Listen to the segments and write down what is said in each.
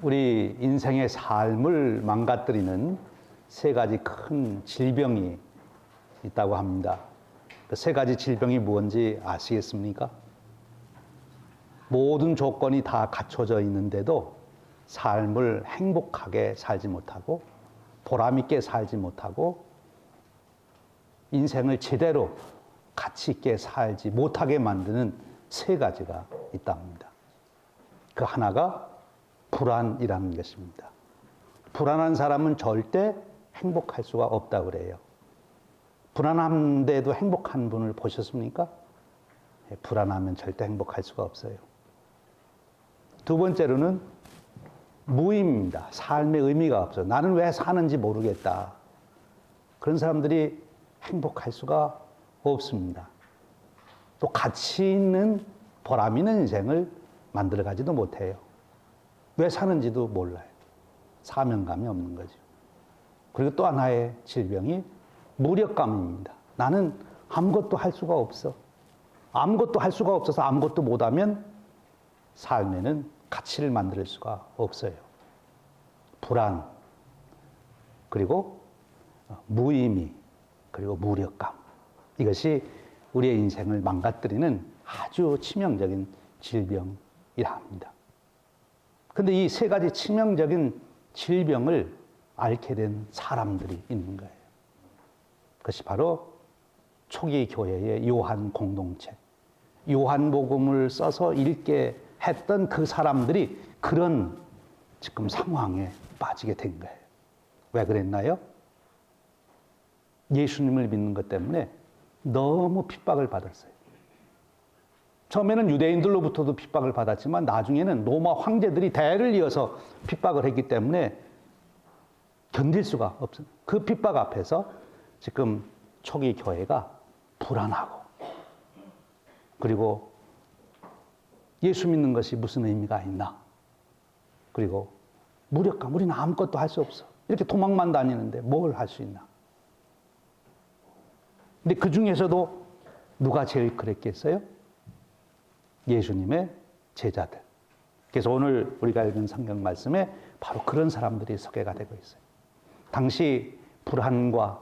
우리 인생의 삶을 망가뜨리는 세 가지 큰 질병이 있다고 합니다. 그 세 가지 질병이 무엇인지 아시겠습니까? 모든 조건이 다 갖춰져 있는데도 삶을 행복하게 살지 못하고 보람 있게 살지 못하고 인생을 제대로 가치 있게 살지 못하게 만드는 세 가지가 있답니다. 그 하나가 불안이라는 것입니다. 불안한 사람은 절대 행복할 수가 없다고 그래요. 불안한데도 행복한 분을 보셨습니까? 불안하면 절대 행복할 수가 없어요. 두 번째로는 무의미입니다. 삶의 의미가 없어. 나는 왜 사는지 모르겠다. 그런 사람들이 행복할 수가 없습니다. 또 가치 있는 보람 있는 인생을 만들어가지도 못해요. 왜 사는지도 몰라요. 사명감이 없는 거죠. 그리고 또 하나의 질병이 무력감입니다. 나는 아무것도 할 수가 없어. 아무것도 할 수가 없어서 아무것도 못하면 삶에는 가치를 만들 수가 없어요. 불안, 그리고 무의미, 그리고 무력감. 이것이 우리의 인생을 망가뜨리는 아주 치명적인 질병이라 합니다. 그런데 이 세 가지 치명적인 질병을 앓게 된 사람들이 있는 거예요. 그것이 바로 초기 교회의 요한 공동체, 요한복음을 써서 읽게 했던 그 사람들이 그런 지금 상황에 빠지게 된 거예요. 왜 그랬나요? 예수님을 믿는 것 때문에 너무 핍박을 받았어요. 처음에는 유대인들로부터도 핍박을 받았지만 나중에는 로마 황제들이 대를 이어서 핍박을 했기 때문에 견딜 수가 없어요. 그 핍박 앞에서 지금 초기 교회가 불안하고, 그리고 예수 믿는 것이 무슨 의미가 있나, 그리고 무력감, 우리는 아무것도 할 수 없어. 이렇게 도망만 다니는데 뭘 할 수 있나. 근데 그 중에서도 누가 제일 그랬겠어요? 예수님의 제자들. 그래서 오늘 우리가 읽은 성경 말씀에 바로 그런 사람들이 소개가 되고 있어요. 당시 불안과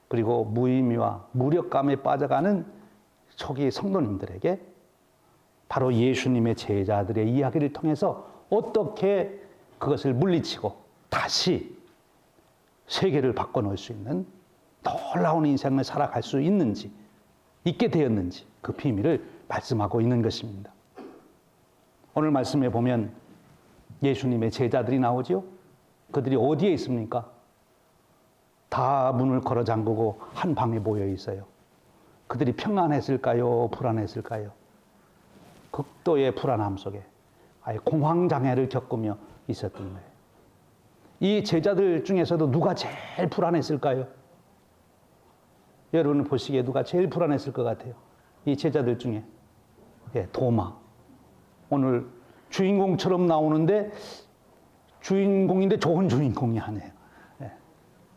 그리고 무의미와 무력감에 빠져가는 초기 성도님들에게 바로 예수님의 제자들의 이야기를 통해서 어떻게 그것을 물리치고 다시 세계를 바꿔놓을 수 있는 놀라운 인생을 살아갈 수 있는지, 있게 되었는지 그 비밀을 말씀하고 있는 것입니다. 오늘 말씀에 보면 예수님의 제자들이 나오죠. 그들이 어디에 있습니까? 다 문을 걸어 잠그고 한 방에 모여 있어요. 그들이 평안했을까요? 불안했을까요? 극도의 불안함 속에 아예 공황장애를 겪으며 있었던 거예요. 이 제자들 중에서도 누가 제일 불안했을까요? 여러분 보시기에 누가 제일 불안했을 것 같아요? 이 제자들 중에. 예, 도마. 오늘 주인공처럼 나오는데 주인공인데 좋은 주인공이 아니에요. 예.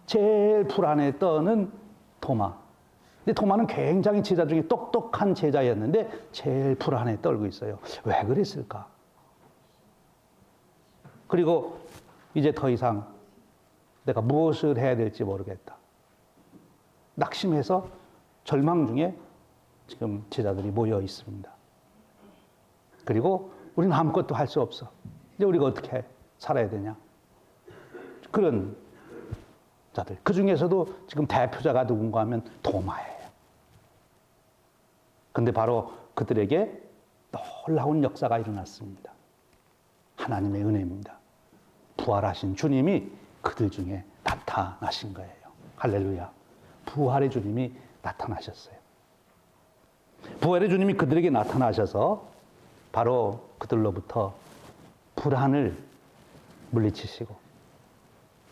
제일 불안에 떠는 도마. 근데 도마는 굉장히 제자 중에 똑똑한 제자였는데 제일 불안에 떨고 있어요. 왜 그랬을까? 그리고 이제 더 이상 내가 무엇을 해야 될지 모르겠다. 낙심해서 절망 중에 지금 제자들이 모여 있습니다. 그리고 우리는 아무것도 할 수 없어. 이제 우리가 어떻게 살아야 되냐? 그런 자들. 그 중에서도 지금 대표자가 누군가 하면 도마예요. 근데 바로 그들에게 놀라운 역사가 일어났습니다. 하나님의 은혜입니다. 부활하신 주님이 그들 중에 나타나신 거예요. 할렐루야. 부활의 주님이 나타나셨어요. 부활의 주님이 그들에게 나타나셔서 바로 그들로부터 불안을 물리치시고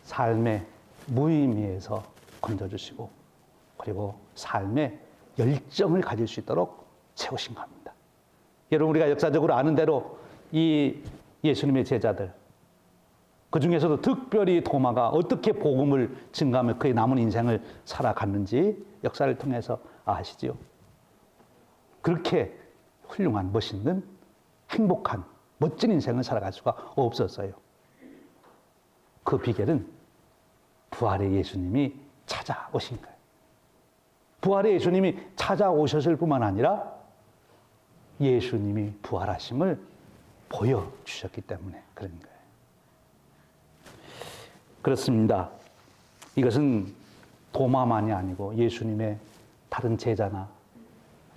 삶의 무의미에서 건져주시고 그리고 삶의 열정을 가질 수 있도록 채우신 겁니다. 여러분 우리가 역사적으로 아는 대로 이 예수님의 제자들 그 중에서도 특별히 도마가 어떻게 복음을 증가하며 그의 남은 인생을 살아갔는지 역사를 통해서 아시지요. 그렇게 훌륭한 멋있는 행복한 멋진 인생을 살아갈 수가 없었어요. 그 비결은 부활의 예수님이 찾아오신 거예요. 부활의 예수님이 찾아오셨을 뿐만 아니라 예수님이 부활하심을 보여주셨기 때문에 그런 거예요. 그렇습니다. 이것은 도마만이 아니고 예수님의 다른 제자나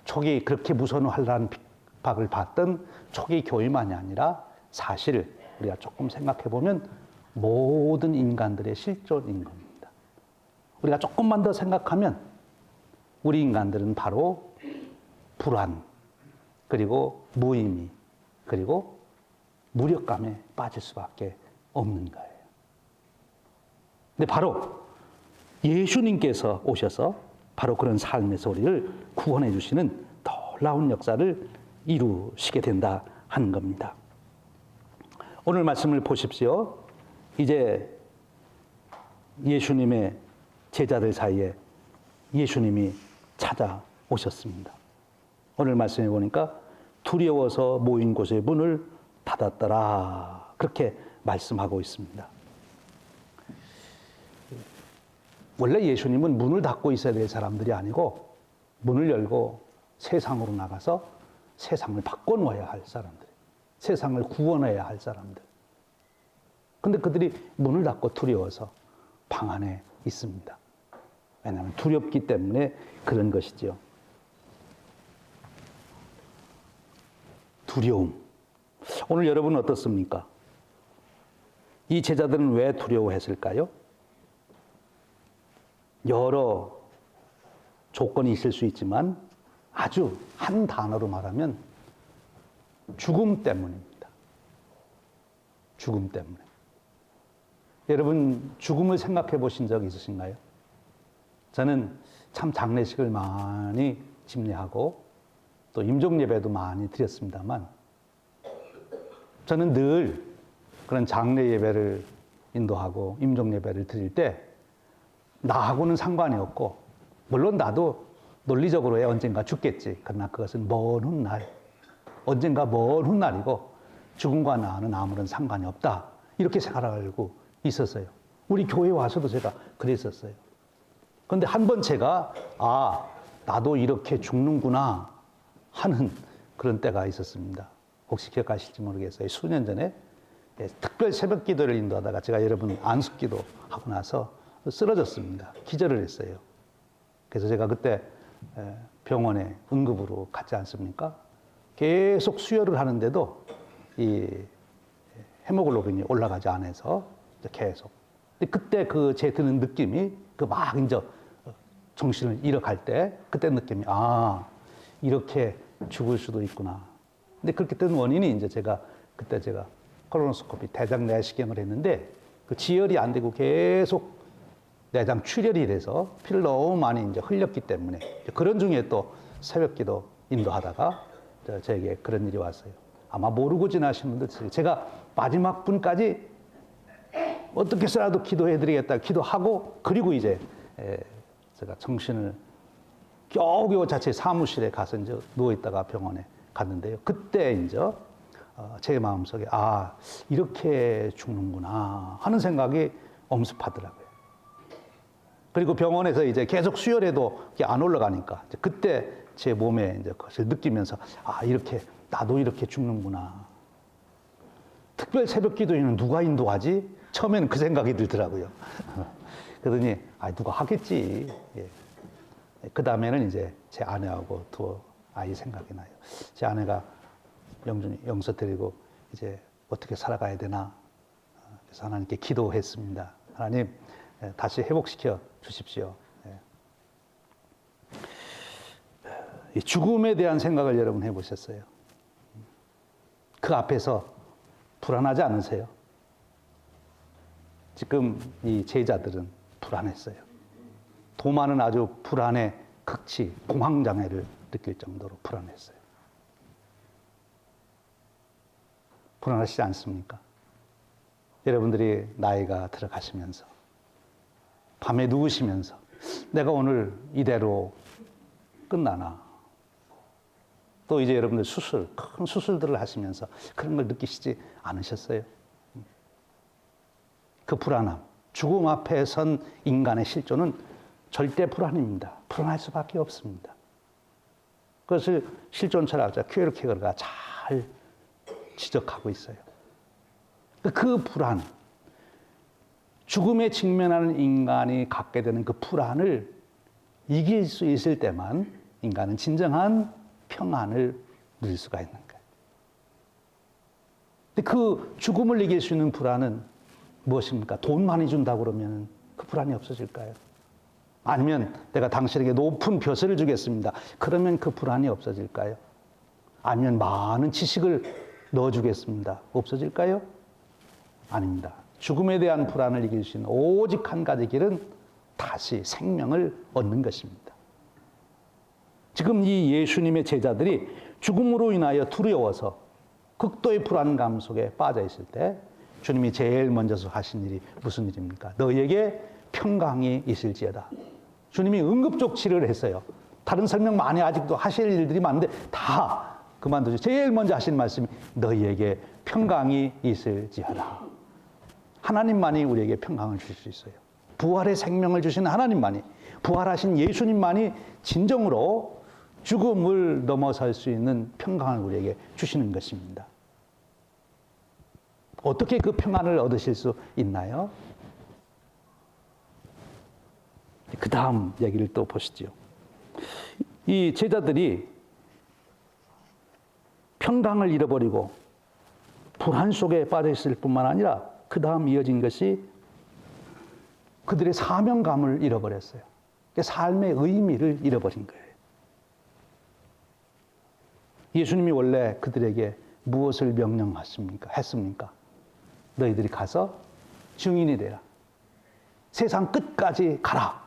초기 그렇게 무서운 환난 핍박을 받던 초기 교회만이 아니라 사실 우리가 조금 생각해 보면 모든 인간들의 실존인 겁니다. 우리가 조금만 더 생각하면 우리 인간들은 바로 불안, 그리고 무의미, 그리고 무력감에 빠질 수밖에 없는 거예요. 근데 바로 예수님께서 오셔서 바로 그런 삶에서 우리를 구원해 주시는 놀라운 역사를 이루시게 된다 하는 겁니다. 오늘 말씀을 보십시오. 이제 예수님의 제자들 사이에 예수님이 찾아오셨습니다. 오늘 말씀해 보니까 두려워서 모인 곳의 문을 닫았더라. 그렇게 말씀하고 있습니다. 원래 예수님은 문을 닫고 있어야 될 사람들이 아니고 문을 열고 세상으로 나가서 세상을 바꿔놓아야 할 사람들, 세상을 구원해야 할 사람들. 근데 그들이 문을 닫고 두려워서 방 안에 있습니다. 왜냐하면 두렵기 때문에 그런 것이죠. 두려움. 오늘 여러분은 어떻습니까? 이 제자들은 왜 두려워했을까요? 여러 조건이 있을 수 있지만 아주 한 단어로 말하면 죽음 때문입니다. 죽음 때문에. 여러분 죽음을 생각해 보신 적 있으신가요? 저는 참 장례식을 많이 집례하고 또 임종예배도 많이 드렸습니다만 저는 늘 그런 장례 예배를 인도하고 임종예배를 드릴 때 나하고는 상관이 없고 물론 나도 논리적으로 언젠가 죽겠지. 그러나 그것은 먼 훗날, 언젠가 먼 훗날이고 죽음과 나는 아무런 상관이 없다. 이렇게 생각하고 있었어요. 우리 교회 와서도 제가 그랬었어요. 그런데 한 번 제가 나도 이렇게 죽는구나 하는 그런 때가 있었습니다. 혹시 기억하실지 모르겠어요. 수년 전에 특별 새벽 기도를 인도하다가 제가 여러분 안숙기도 하고 나서 쓰러졌습니다. 기절을 했어요. 그래서 제가 그때 병원에 응급으로 갔지 않습니까? 계속 수혈을 하는데도 이 헤모글로빈이 올라가지 않아서 계속. 근데 그때 그 제 드는 느낌이 그 막 이제 정신을 잃어갈 때 그때 느낌이 이렇게 죽을 수도 있구나. 근데 그렇게 된 원인이 이제 그때 제가 콜로노스코피 대장 내시경을 했는데 그 지혈이 안 되고 계속 내장 출혈이 돼서 피를 너무 많이 이제 흘렸기 때문에 그런 중에 또 새벽기도 인도하다가 저에게 그런 일이 왔어요. 아마 모르고 지나신 분들 있어요. 제가 마지막 분까지 어떻게 해서라도 기도해드리겠다 기도하고 그리고 이제 제가 정신을 겨우겨우 자체 사무실에 가서 이제 누워있다가 병원에 갔는데요. 그때 이제 제 마음속에 이렇게 죽는구나 하는 생각이 엄습하더라고요. 그리고 병원에서 이제 계속 수혈해도 안 올라가니까 그때 제 몸에 이제 그것을 느끼면서 이렇게 나도 이렇게 죽는구나. 특별 새벽 기도회는 누가 인도하지? 처음에는 그 생각이 들더라고요. 그러더니 누가 하겠지. 예. 그 다음에는 이제 제 아내하고 두 아이 생각이 나요. 제 아내가 영준이 영서 드리고 이제 어떻게 살아가야 되나. 그래서 하나님께 기도했습니다. 하나님 다시 회복시켜 주십시오. 이 죽음에 대한 생각을 여러분 해보셨어요? 그 앞에서 불안하지 않으세요? 지금 이 제자들은 불안했어요. 도마는 아주 불안의 극치, 공황장애를 느낄 정도로 불안했어요. 불안하시지 않습니까? 여러분들이 나이가 들어가시면서 밤에 누우시면서 내가 오늘 이대로 끝나나? 또 이제 여러분들 큰 수술들을 하시면서 그런 걸 느끼시지 않으셨어요? 그 불안함, 죽음 앞에 선 인간의 실존은 절대 불안입니다. 불안할 수밖에 없습니다. 그것을 실존 철학자 퀴에르케고르가 잘 지적하고 있어요. 그 불안, 죽음에 직면하는 인간이 갖게 되는 그 불안을 이길 수 있을 때만 인간은 진정한 평안을 누릴 수가 있는 거예요. 근데 그 죽음을 이길 수 있는 불안은 무엇입니까? 돈 많이 준다고 그러면 그 불안이 없어질까요? 아니면 내가 당신에게 높은 벼슬을 주겠습니다. 그러면 그 불안이 없어질까요? 아니면 많은 지식을 넣어주겠습니다. 없어질까요? 아닙니다. 죽음에 대한 불안을 이길 수 있는 오직 한 가지 길은 다시 생명을 얻는 것입니다. 지금 이 예수님의 제자들이 죽음으로 인하여 두려워서 극도의 불안감 속에 빠져 있을 때 주님이 제일 먼저 하신 일이 무슨 일입니까? 너희에게 평강이 있을지어다. 주님이 응급조치를 했어요. 다른 설명 많이 아직도 하실 일들이 많은데 다 그만두죠. 제일 먼저 하신 말씀이 너희에게 평강이 있을지어다. 하나님만이 우리에게 평강을 주실 수 있어요. 부활의 생명을 주시는 하나님만이, 부활하신 예수님만이 진정으로 죽음을 넘어설 수 있는 평강을 우리에게 주시는 것입니다. 어떻게 그 평안을 얻으실 수 있나요? 그 다음 얘기를 또 보시죠. 이 제자들이 평강을 잃어버리고 불안 속에 빠져 있을 뿐만 아니라 그 다음 이어진 것이 그들의 사명감을 잃어버렸어요. 삶의 의미를 잃어버린 거예요. 예수님이 원래 그들에게 무엇을 했습니까? 너희들이 가서 증인이 되라. 세상 끝까지 가라.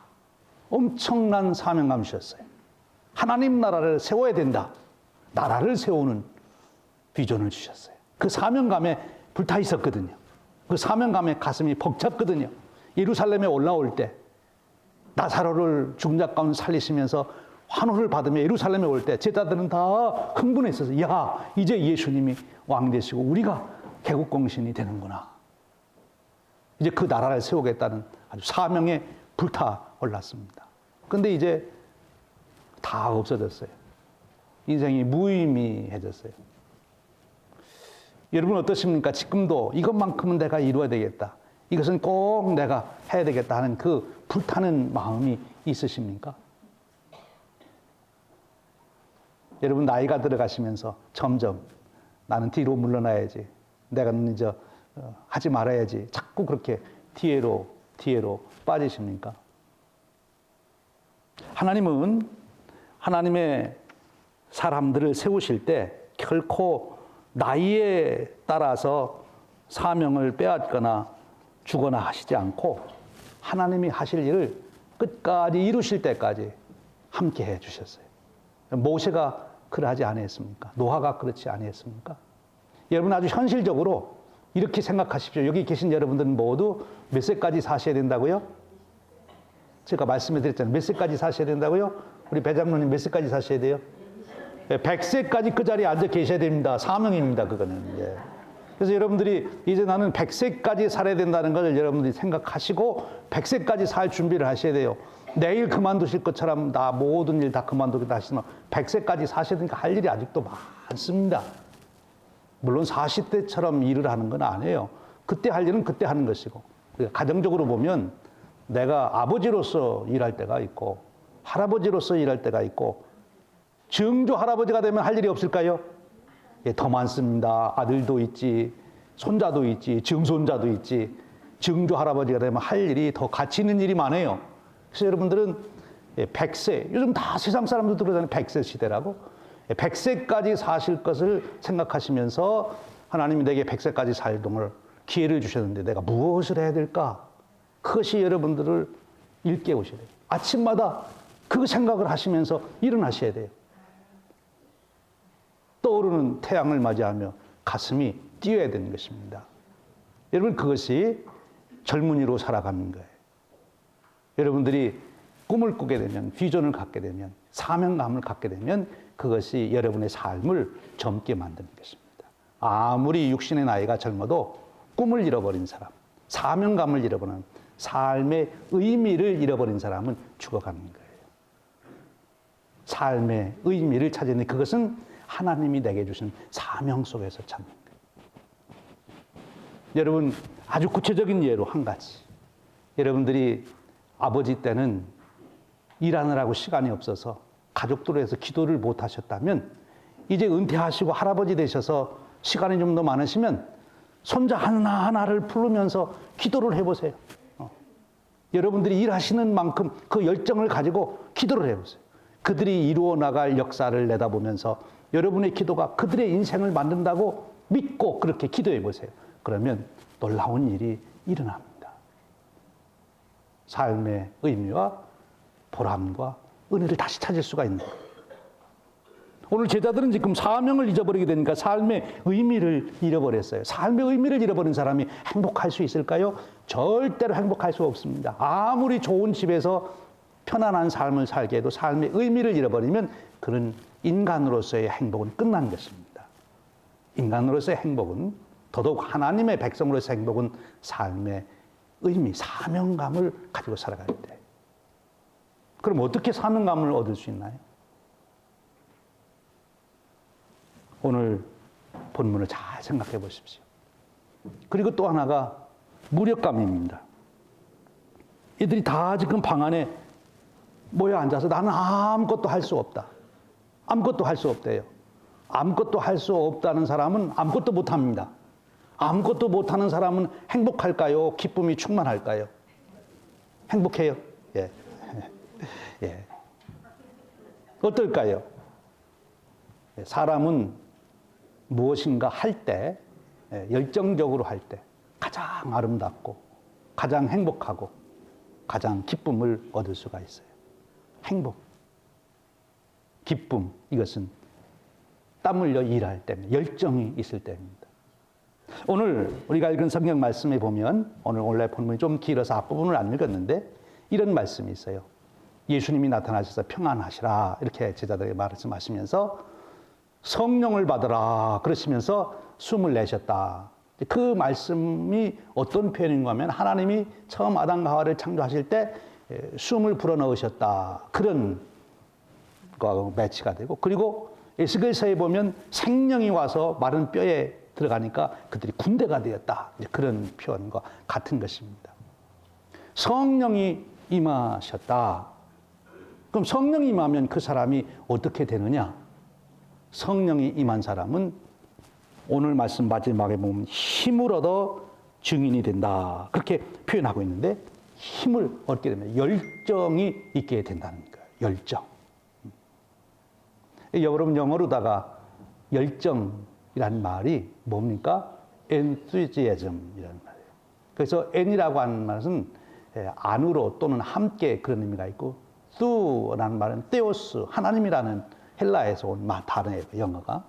엄청난 사명감 주셨어요. 하나님 나라를 세워야 된다. 나라를 세우는 비전을 주셨어요. 그 사명감에 불타 있었거든요. 그 사명감에 가슴이 벅찼거든요. 예루살렘에 올라올 때 나사로를 죽은 자 가운데 살리시면서 환호를 받으며 예루살렘에 올 때 제자들은 다 흥분했어서 야 이제 예수님이 왕 되시고 우리가 개국공신이 되는구나. 이제 그 나라를 세우겠다는 아주 사명에 불타 올랐습니다. 그런데 이제 다 없어졌어요. 인생이 무의미해졌어요. 여러분 어떠십니까? 지금도 이것만큼은 내가 이루어야 되겠다. 이것은 꼭 내가 해야 되겠다 하는 그 불타는 마음이 있으십니까? 여러분 나이가 들어가시면서 점점 나는 뒤로 물러나야지. 내가 이제 하지 말아야지. 자꾸 그렇게 뒤로 빠지십니까? 하나님은 하나님의 사람들을 세우실 때 결코 나이에 따라서 사명을 빼앗거나 주거나 하시지 않고 하나님이 하실 일을 끝까지 이루실 때까지 함께 해 주셨어요. 모세가 그러하지 아니했습니까? 노아가 그렇지 아니했습니까? 여러분 아주 현실적으로 이렇게 생각하십시오. 여기 계신 여러분들은 모두 몇 세까지 사셔야 된다고요? 제가 말씀해 드렸잖아요. 몇 세까지 사셔야 된다고요? 우리 배장로님 몇 세까지 사셔야 돼요? 100세까지 그 자리에 앉아 계셔야 됩니다. 사명입니다. 그거는. 예. 그래서 여러분들이 이제 나는 100세까지 살아야 된다는 것을 여러분들이 생각하시고 100세까지 살 준비를 하셔야 돼요. 내일 그만두실 것처럼 나 모든 일 다 그만두겠다 하시면 100세까지 사셔야 되니까 할 일이 아직도 많습니다. 물론 40대처럼 일을 하는 건 아니에요. 그때 할 일은 그때 하는 것이고 가정적으로 보면 내가 아버지로서 일할 때가 있고 할아버지로서 일할 때가 있고 증조 할아버지가 되면 할 일이 없을까요? 예, 더 많습니다. 아들도 있지, 손자도 있지, 증손자도 있지. 증조 할아버지가 되면 할 일이 더 가치 있는 일이 많아요. 그래서 여러분들은 100세, 요즘 다 세상 사람들도 그러잖아요. 100세 시대라고. 100세까지 사실 것을 생각하시면서 하나님이 내게 100세까지 살 동안 기회를 주셨는데 내가 무엇을 해야 될까? 그것이 여러분들을 일깨우셔야 돼요. 아침마다 그 생각을 하시면서 일어나셔야 돼요. 떠오르는 태양을 맞이하며 가슴이 뛰어야 되는 것입니다. 여러분 그것이 젊은이로 살아가는 거예요. 여러분들이 꿈을 꾸게 되면, 비전을 갖게 되면, 사명감을 갖게 되면 그것이 여러분의 삶을 젊게 만드는 것입니다. 아무리 육신의 나이가 젊어도 꿈을 잃어버린 사람, 사명감을 잃어버리는, 삶의 의미를 잃어버린 사람은 죽어가는 거예요. 삶의 의미를 찾는, 그것은 하나님이 내게 주신 사명 속에서 찾는 거예요. 여러분, 아주 구체적인 예로 한 가지. 여러분들이 아버지 때는 일하느라고 시간이 없어서 가족들을 해서 기도를 못 하셨다면, 이제 은퇴하시고 할아버지 되셔서 시간이 좀 더 많으시면 손자 하나하나를 부르면서 기도를 해보세요. 여러분들이 일하시는 만큼 그 열정을 가지고 기도를 해보세요. 그들이 이루어 나갈 역사를 내다보면서 여러분의 기도가 그들의 인생을 만든다고 믿고 그렇게 기도해 보세요. 그러면 놀라운 일이 일어납니다. 삶의 의미와 보람과 은혜를 다시 찾을 수가 있는 거예요. 오늘 제자들은 지금 사명을 잊어버리게 되니까 삶의 의미를 잃어버렸어요. 삶의 의미를 잃어버린 사람이 행복할 수 있을까요? 절대로 행복할 수 없습니다. 아무리 좋은 집에서 편안한 삶을 살게 해도 삶의 의미를 잃어버리면 그런 인간으로서의 행복은 끝난 것입니다. 인간으로서의 행복은, 더더욱 하나님의 백성으로서의 행복은 삶의 의미, 사명감을 가지고 살아갈 때. 그럼 어떻게 사명감을 얻을 수 있나요? 오늘 본문을 잘 생각해 보십시오. 그리고 또 하나가 무력감입니다. 이들이 다 지금 방 안에 모여 앉아서 나는 아무것도 할 수 없다. 아무것도 할 수 없대요. 아무것도 할 수 없다는 사람은 아무것도 못합니다. 아무것도 못하는 사람은 행복할까요? 기쁨이 충만할까요? 행복해요. 예. 예. 어떨까요? 사람은 무엇인가 할 때, 열정적으로 할 때 가장 아름답고 가장 행복하고 가장 기쁨을 얻을 수가 있어요. 행복, 기쁨, 이것은 땀 흘려 일할 때입니다. 열정이 있을 때입니다. 오늘 우리가 읽은 성경 말씀에 보면, 오늘 원래 본문이 좀 길어서 앞부분을 안 읽었는데 이런 말씀이 있어요. 예수님이 나타나셔서 평안하시라 이렇게 제자들에게 말씀하시면서 성령을 받으라 그러시면서 숨을 내셨다. 그 말씀이 어떤 표현인가 하면, 하나님이 처음 아담과 하와를 창조하실 때 숨을 불어넣으셨다, 그런 거하고 매치가 되고, 그리고 에스겔서에 보면 생명이 와서 마른 뼈에 들어가니까 그들이 군대가 되었다, 그런 표현과 같은 것입니다. 성령이 임하셨다. 그럼 성령이 임하면 그 사람이 어떻게 되느냐? 성령이 임한 사람은 오늘 말씀 마지막에 보면 힘을 얻어 증인이 된다, 그렇게 표현하고 있는데, 힘을 얻게 되면 열정이 있게 된다는 거예요. 열정. 여러분, 영어로다가 열정이라는 말이 뭡니까? enthusiasm이라는 말이에요. 그래서 N이라고 하는 말은 안으로 또는 함께, 그런 의미가 있고, thu라는 말은 theos, 하나님이라는 헬라에서 온 단어예요, 영어가.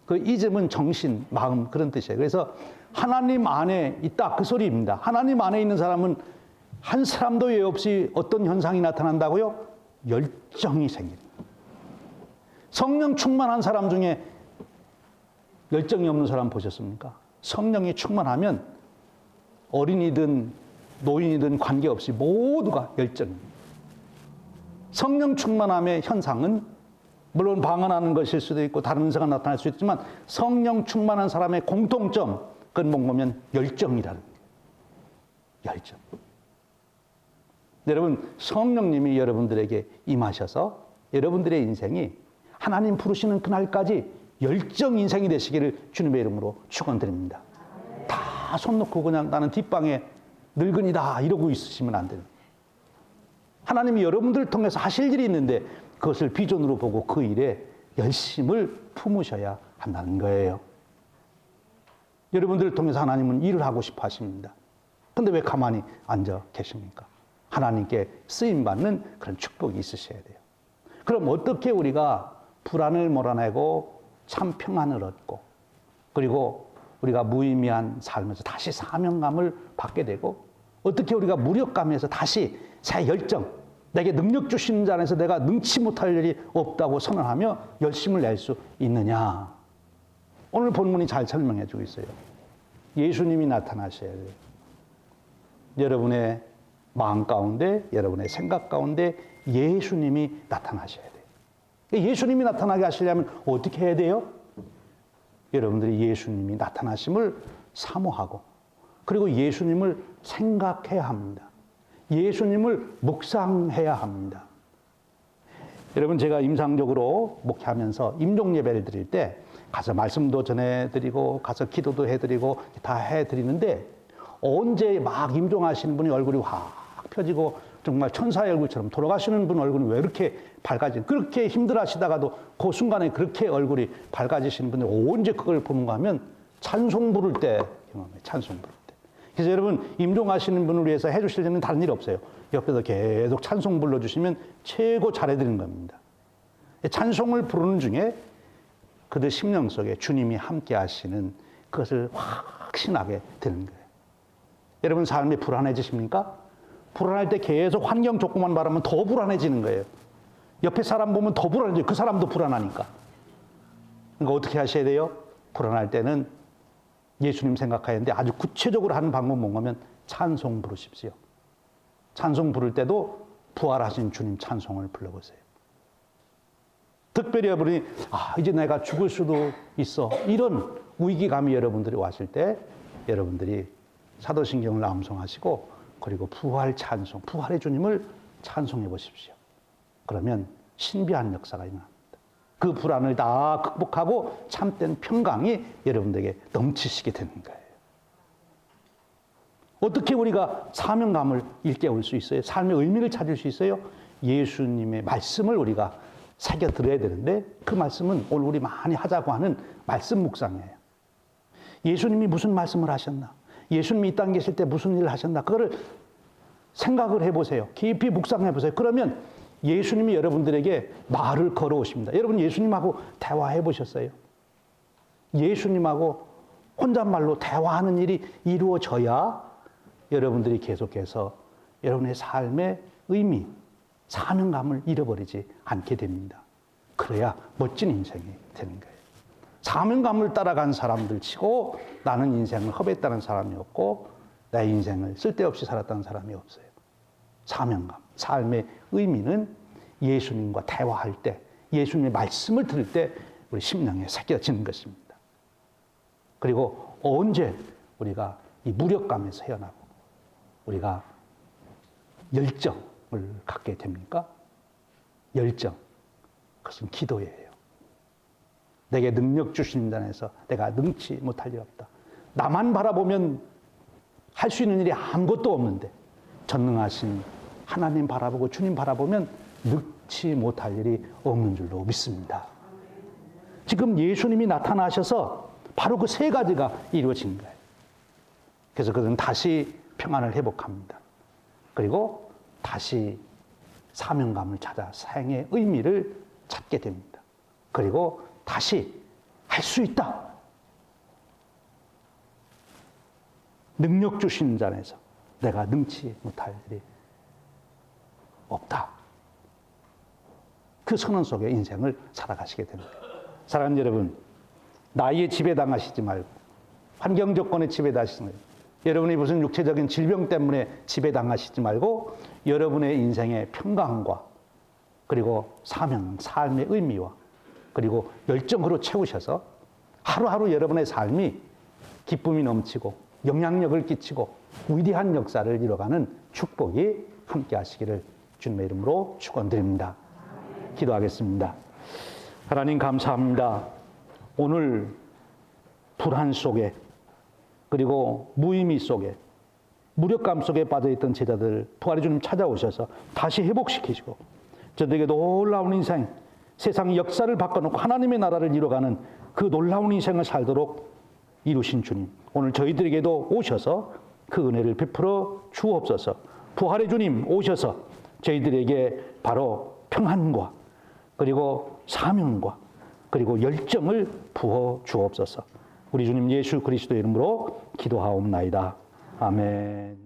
그 이즘은 정신, 마음, 그런 뜻이에요. 그래서 하나님 안에 있다, 그 소리입니다. 하나님 안에 있는 사람은 한 사람도 예 없이 어떤 현상이 나타난다고요? 열정이 생깁니다. 성령 충만한 사람 중에 열정이 없는 사람 보셨습니까? 성령이 충만하면 어린이든 노인이든 관계없이 모두가 열정입니다. 성령 충만함의 현상은 물론 방언하는 것일 수도 있고 다른 은사가 나타날 수 있지만, 성령 충만한 사람의 공통점, 그건 뭐냐면 열정이라는 거예요. 열정. 여러분, 성령님이 여러분들에게 임하셔서 여러분들의 인생이 하나님 부르시는 그날까지 열정 인생이 되시기를 주님의 이름으로 축원드립니다. 다 손 놓고 그냥 나는 뒷방에 늙은이다 이러고 있으시면 안 돼요. 하나님이 여러분들을 통해서 하실 일이 있는데 그것을 비전으로 보고 그 일에 열심을 품으셔야 한다는 거예요. 여러분들을 통해서 하나님은 일을 하고 싶어 하십니다. 근데 왜 가만히 앉아 계십니까? 하나님께 쓰임받는 그런 축복이 있으셔야 돼요. 그럼 어떻게 우리가 불안을 몰아내고 참 평안을 얻고, 그리고 우리가 무의미한 삶에서 다시 사명감을 받게 되고, 어떻게 우리가 무력감에서 다시 새 열정, 내게 능력 주시는 자 안에서 내가 능치 못할 일이 없다고 선언하며 열심을 낼 수 있느냐? 오늘 본문이 잘 설명해 주고 있어요. 예수님이 나타나셔야 돼요. 여러분의 마음 가운데, 여러분의 생각 가운데 예수님이 나타나셔야 돼요. 예수님이 나타나게 하시려면 어떻게 해야 돼요? 여러분들이 예수님이 나타나심을 사모하고, 그리고 예수님을 생각해야 합니다. 예수님을 묵상해야 합니다. 여러분, 제가 임상적으로 목회하면서 임종 예배를 드릴 때 가서 말씀도 전해드리고 가서 기도도 해드리고 다 해드리는데, 언제 막 임종하시는 분이 얼굴이 확 펴지고 정말 천사의 얼굴처럼, 돌아가시는 분 얼굴이 왜 이렇게 밝아진, 그렇게 힘들어하시다가도 그 순간에 그렇게 얼굴이 밝아지시는 분이 언제 그걸 보는가 하면 찬송 부를 때 경험해요. 찬송 부를 때. 그래서 여러분, 임종하시는 분을 위해서 해주실 일은 다른 일 없어요. 옆에서 계속 찬송 불러주시면 최고 잘해드리는 겁니다. 찬송을 부르는 중에 그들 심령 속에 주님이 함께 하시는 그것을 확신하게 되는 거예요. 여러분, 삶이 불안해지십니까? 불안할 때 계속 환경 조건만 바라면 더 불안해지는 거예요. 옆에 사람 보면 더 불안해져요. 그 사람도 불안하니까. 그러니까 어떻게 하셔야 돼요? 불안할 때는 예수님 생각해야 하는데, 아주 구체적으로 하는 방법은 뭔가면 찬송 부르십시오. 찬송 부를 때도 부활하신 주님 찬송을 불러보세요. 특별히 여러분이 이제 내가 죽을 수도 있어, 이런 위기감이 여러분들이 왔을 때 여러분들이 사도신경을 암송하시고, 그리고 부활 찬송, 부활의 주님을 찬송해 보십시오. 그러면 신비한 역사가 일어납니다. 그 불안을 다 극복하고 참된 평강이 여러분들에게 넘치시게 되는 거예요. 어떻게 우리가 사명감을 일깨울 수 있어요? 삶의 의미를 찾을 수 있어요? 예수님의 말씀을 우리가 새겨 들어야 되는데, 그 말씀은 오늘 우리 많이 하자고 하는 말씀 묵상이에요. 예수님이 무슨 말씀을 하셨나? 예수님이 이 땅에 계실 때 무슨 일을 하셨나? 그거를 생각을 해보세요. 깊이 묵상해보세요. 그러면 예수님이 여러분들에게 말을 걸어오십니다. 여러분, 예수님하고 대화해 보셨어요? 예수님하고 혼잣말로 대화하는 일이 이루어져야 여러분들이 계속해서 여러분의 삶의 의미, 사명감을 잃어버리지 않게 됩니다. 그래야 멋진 인생이 되는 거예요. 사명감을 따라간 사람들 치고 나는 인생을 허비했다는 사람이 없고, 내 인생을 쓸데없이 살았다는 사람이 없어요. 사명감, 삶의 의미는 예수님과 대화할 때, 예수님의 말씀을 들을 때 우리 심령에 새겨지는 것입니다. 그리고 언제 우리가 이 무력감에서 헤어나고 우리가 열정을 갖게 됩니까? 열정, 그것은 기도예요. 내게 능력 주신 자에서 내가 능치 못할 일 없다. 나만 바라보면 할 수 있는 일이 아무것도 없는데, 전능하신 하나님 바라보고 주님 바라보면 능치 못할 일이 없는 줄로 믿습니다. 지금 예수님이 나타나셔서 바로 그 세 가지가 이루어진 거예요. 그래서 그들은 다시 평안을 회복합니다. 그리고 다시 사명감을 찾아 생의 의미를 찾게 됩니다. 그리고 다시 할 수 있다. 능력 주신 자 안에서 내가 능치 못할 일이 없다. 그 선언 속에 인생을 살아가시게 됩니다. 사랑하는 여러분, 나이에 지배당하시지 말고, 환경 조건에 지배당하시지 말고, 여러분이 무슨 육체적인 질병 때문에 지배당하시지 말고, 여러분의 인생의 평강과 그리고 사명, 삶의 의미와 그리고 열정으로 채우셔서 하루하루 여러분의 삶이 기쁨이 넘치고 영향력을 끼치고 위대한 역사를 이뤄가는 축복이 함께 하시기를 주님의 이름으로 축원드립니다. 기도하겠습니다. 하나님 감사합니다. 오늘 불안 속에 그리고 무의미 속에 무력감 속에 빠져있던 제자들 부활의 주님 찾아오셔서 다시 회복시키시고 저들에게 놀라운 인생, 세상 역사를 바꿔놓고 하나님의 나라를 이뤄가는 그 놀라운 인생을 살도록 이루신 주님, 오늘 저희들에게도 오셔서 그 은혜를 베풀어 주옵소서. 부활의 주님 오셔서 저희들에게 바로 평안과 그리고 사명과 그리고 열정을 부어 주옵소서. 우리 주님 예수 그리스도의 이름으로 기도하옵나이다. 아멘.